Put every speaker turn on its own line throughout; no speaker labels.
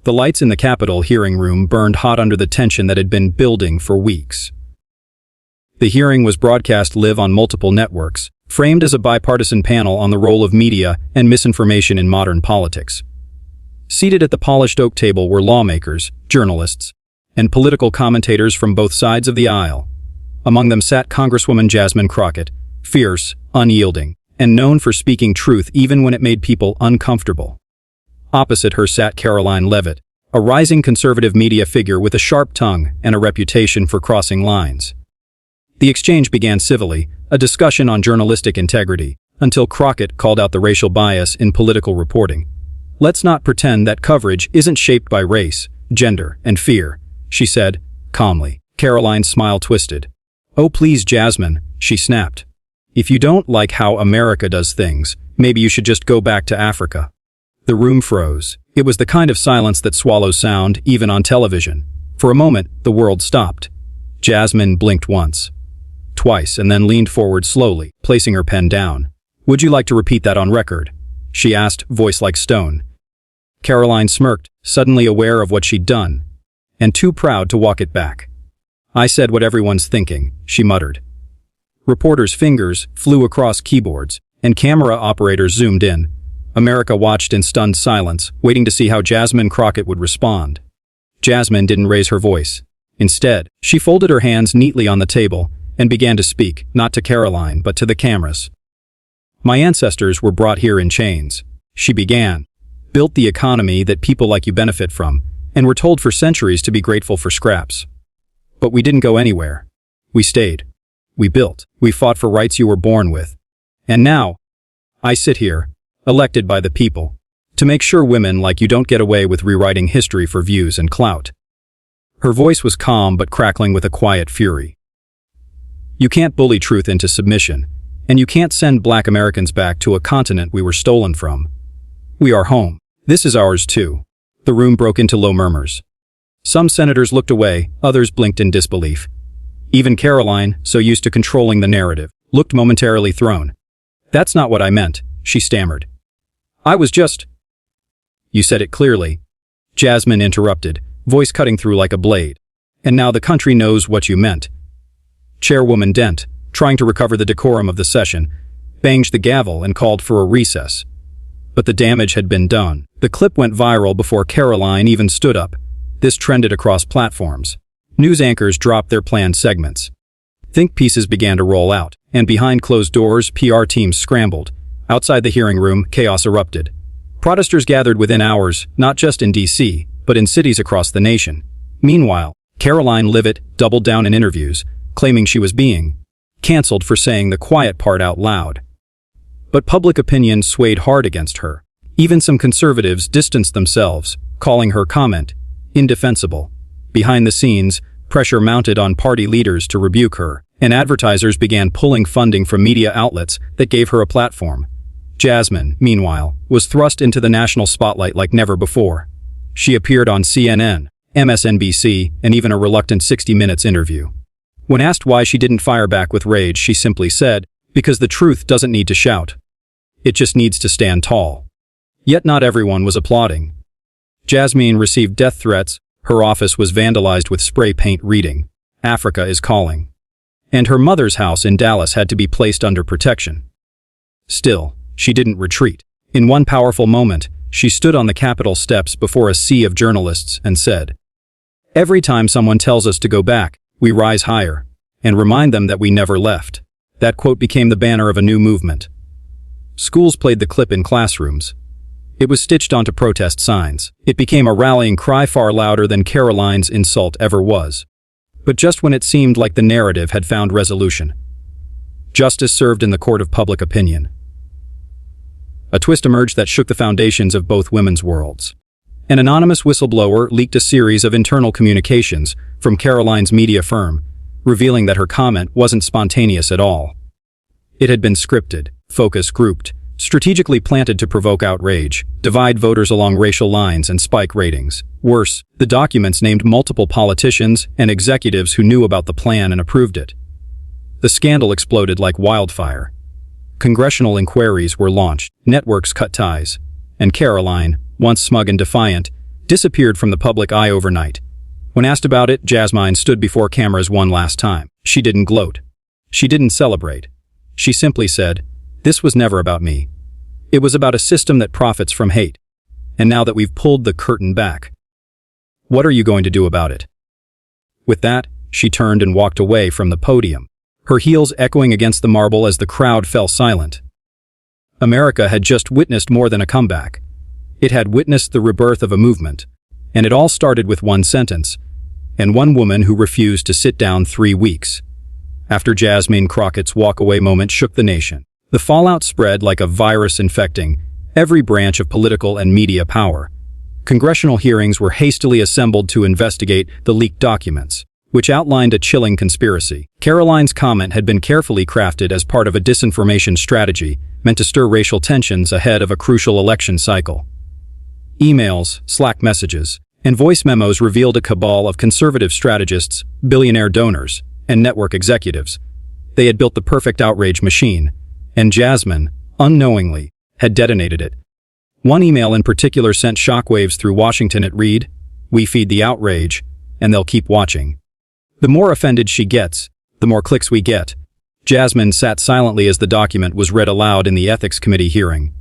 The lights in the Capitol hearing room burned hot under the tension that had been building for weeks. The hearing was broadcast live on multiple networks, framed as a bipartisan panel on the role of media and misinformation in modern politics. Seated at the polished oak table were lawmakers, journalists, and political commentators from both sides of the aisle. Among them sat Congresswoman Jasmine Crockett, fierce, unyielding, and known for speaking truth even when it made people uncomfortable. Opposite her sat Karoline Leavitt, a rising conservative media figure with a sharp tongue and a reputation for crossing lines. The exchange began civilly, a discussion on journalistic integrity, until Crockett called out the racial bias in political reporting. "Let's not pretend that coverage isn't shaped by race, gender, and fear," she said, calmly. Karoline's smile twisted. "Oh please, Jasmine," she snapped. "If you don't like how America does things, maybe you should just go back to Africa." The room froze. It was the kind of silence that swallows sound, even on television. For a moment, the world stopped. Jasmine blinked once, twice, and then leaned forward slowly, placing her pen down. "Would you like to repeat that on record?" she asked, voice like stone. Karoline smirked, suddenly aware of what she'd done, and too proud to walk it back. "I said what everyone's thinking," she muttered. Reporters' fingers flew across keyboards, and camera operators zoomed in. America watched in stunned silence, waiting to see how Jasmine Crockett would respond. Jasmine didn't raise her voice. Instead, she folded her hands neatly on the table and began to speak, not to Karoline, but to the cameras. "My ancestors were brought here in chains," she began. "Built the economy that people like you benefit from, and were told for centuries to be grateful for scraps. But we didn't go anywhere. We stayed. We built. We fought for rights you were born with. And now, I sit here, elected by the people, to make sure women like you don't get away with rewriting history for views and clout." Her voice was calm but crackling with a quiet fury. "You can't bully truth into submission, and you can't send Black Americans back to a continent we were stolen from. We are home. This is ours too." The room broke into low murmurs. Some senators looked away, others blinked in disbelief. Even Karoline, so used to controlling the narrative, looked momentarily thrown. "That's not what I meant," she stammered. "I was just—" "You said it clearly," Jasmine interrupted, voice cutting through like a blade. "And now the country knows what you meant." Chairwoman Dent, trying to recover the decorum of the session, banged the gavel and called for a recess. But the damage had been done. The clip went viral before Karoline even stood up. This trended across platforms. News anchors dropped their planned segments. Think pieces began to roll out, and behind closed doors, PR teams scrambled. Outside the hearing room, chaos erupted. Protesters gathered within hours, not just in D.C., but in cities across the nation. Meanwhile, Karoline Leavitt doubled down in interviews, claiming she was being canceled for saying the quiet part out loud. But public opinion swayed hard against her. Even some conservatives distanced themselves, calling her comment indefensible. Behind the scenes, pressure mounted on party leaders to rebuke her, and advertisers began pulling funding from media outlets that gave her a platform. Jasmine, meanwhile, was thrust into the national spotlight like never before. She appeared on CNN, MSNBC, and even a reluctant 60 Minutes interview. When asked why she didn't fire back with rage, she simply said, "Because the truth doesn't need to shout. It just needs to stand tall." Yet not everyone was applauding. Jasmine received death threats, her office was vandalized with spray paint reading, "Africa is calling." And her mother's house in Dallas had to be placed under protection. Still, she didn't retreat. In one powerful moment, she stood on the Capitol steps before a sea of journalists and said, "Every time someone tells us to go back, we rise higher, and remind them that we never left." That quote became the banner of a new movement. Schools played the clip in classrooms. It was stitched onto protest signs. It became a rallying cry far louder than Karoline's insult ever was. But just when it seemed like the narrative had found resolution, justice served in the court of public opinion. A twist emerged that shook the foundations of both women's worlds. An anonymous whistleblower leaked a series of internal communications from Karoline's media firm, revealing that her comment wasn't spontaneous at all. It had been scripted, focus grouped, strategically planted to provoke outrage, divide voters along racial lines, and spike ratings. Worse, the documents named multiple politicians and executives who knew about the plan and approved it. The scandal exploded like wildfire. Congressional inquiries were launched, networks cut ties, and Karoline, once smug and defiant, disappeared from the public eye overnight. When asked about it, Jasmine stood before cameras one last time. She didn't gloat. She didn't celebrate. She simply said, "This was never about me. It was about a system that profits from hate. And now that we've pulled the curtain back, what are you going to do about it?" With that, she turned and walked away from the podium, her heels echoing against the marble as the crowd fell silent. America had just witnessed more than a comeback. It had witnessed the rebirth of a movement, and it all started with one sentence, and one woman who refused to sit down 3 weeks. After Jasmine Crockett's walk-away moment shook the nation, the fallout spread like a virus infecting every branch of political and media power. Congressional hearings were hastily assembled to investigate the leaked documents, which outlined a chilling conspiracy. Karoline's comment had been carefully crafted as part of a disinformation strategy meant to stir racial tensions ahead of a crucial election cycle. Emails, Slack messages, and voice memos revealed a cabal of conservative strategists, billionaire donors, and network executives. They had built the perfect outrage machine, and Jasmine, unknowingly, had detonated it. One email in particular sent shockwaves through Washington. It read, "We feed the outrage, and they'll keep watching. The more offended she gets, the more clicks we get." Jasmine sat silently as the document was read aloud in the Ethics Committee hearing.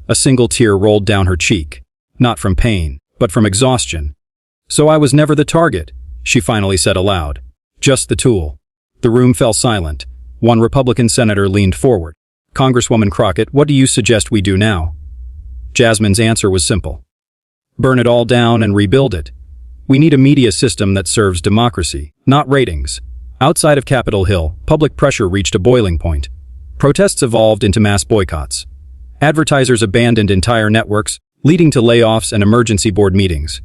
A single tear rolled down her cheek, not from pain, but from exhaustion. "So I was never the target," she finally said aloud. "Just the tool." The room fell silent. One Republican senator leaned forward. "Congresswoman Crockett, what do you suggest we do now?" Jasmine's answer was simple. "Burn it all down and rebuild it. We need a media system that serves democracy, not ratings." Outside of Capitol Hill, public pressure reached a boiling point. Protests evolved into mass boycotts. Advertisers abandoned entire networks, leading to layoffs and emergency board meetings.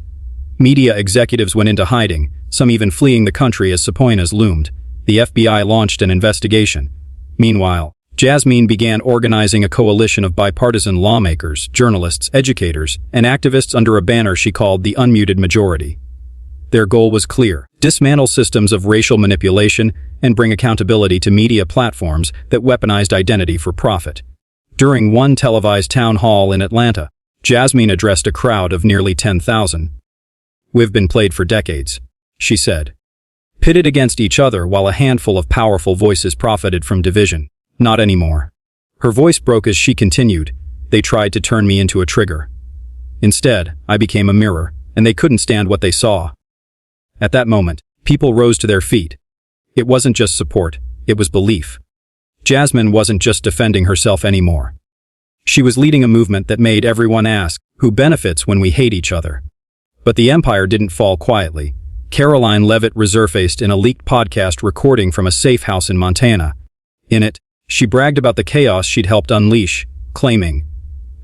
Media executives went into hiding, some even fleeing the country as subpoenas loomed. The FBI launched an investigation. Meanwhile, Jasmine began organizing a coalition of bipartisan lawmakers, journalists, educators, and activists under a banner she called the Unmuted Majority. Their goal was clear: dismantle systems of racial manipulation and bring accountability to media platforms that weaponized identity for profit. During one televised town hall in Atlanta, Jasmine addressed a crowd of nearly 10,000. "We've been played for decades," she said. "Pitted against each other while a handful of powerful voices profited from division. Not anymore." Her voice broke as she continued, "They tried to turn me into a trigger. Instead, I became a mirror, and they couldn't stand what they saw." At that moment, people rose to their feet. It wasn't just support, it was belief. Jasmine wasn't just defending herself anymore. She was leading a movement that made everyone ask, who benefits when we hate each other? But the empire didn't fall quietly. Karoline Leavitt resurfaced in a leaked podcast recording from a safe house in Montana. In it, she bragged about the chaos she'd helped unleash, claiming,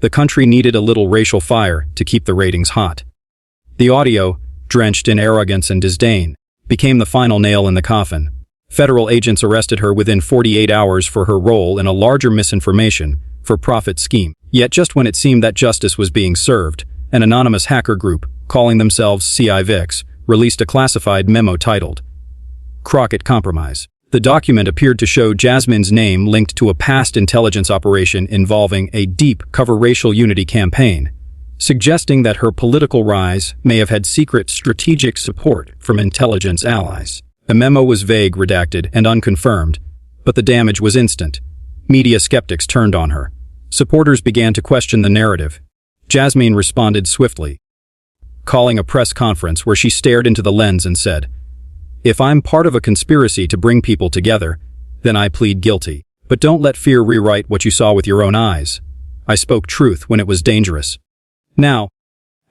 the country needed a little racial fire to keep the ratings hot. The audio, drenched in arrogance and disdain, became the final nail in the coffin. Federal agents arrested her within 48 hours for her role in a larger misinformation for profit scheme. Yet just when it seemed that justice was being served, an anonymous hacker group, calling themselves CIVIX, released a classified memo titled Crockett Compromise. The document appeared to show Jasmine's name linked to a past intelligence operation involving a deep cover racial unity campaign, suggesting that her political rise may have had secret strategic support from intelligence allies. The memo was vague, redacted, and unconfirmed, but the damage was instant. Media skeptics turned on her. Supporters began to question the narrative. Jasmine responded swiftly, calling a press conference where she stared into the lens and said, "If I'm part of a conspiracy to bring people together, then I plead guilty. But don't let fear rewrite what you saw with your own eyes. I spoke truth when it was dangerous. Now,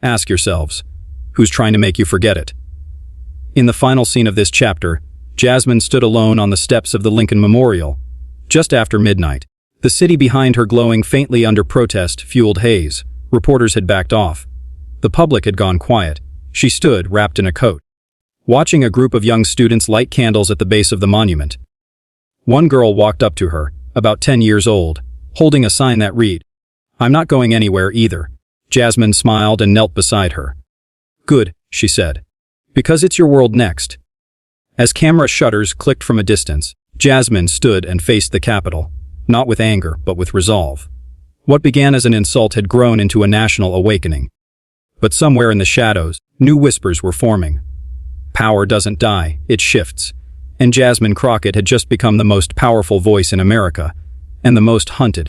ask yourselves, who's trying to make you forget it?" In the final scene of this chapter, Jasmine stood alone on the steps of the Lincoln Memorial. Just after midnight, the city behind her glowing faintly under protest-fueled haze. Reporters had backed off. The public had gone quiet. She stood, wrapped in a coat, watching a group of young students light candles at the base of the monument. One girl walked up to her, about 10 years old, holding a sign that read, "I'm not going anywhere either." Jasmine smiled and knelt beside her. "Good," she said, "because it's your world next." As camera shutters clicked from a distance, Jasmine stood and faced the Capitol, not with anger but with resolve. What began as an insult had grown into a national awakening. But somewhere in the shadows, new whispers were forming. Power doesn't die, it shifts. And Jasmine Crockett had just become the most powerful voice in America, and the most hunted.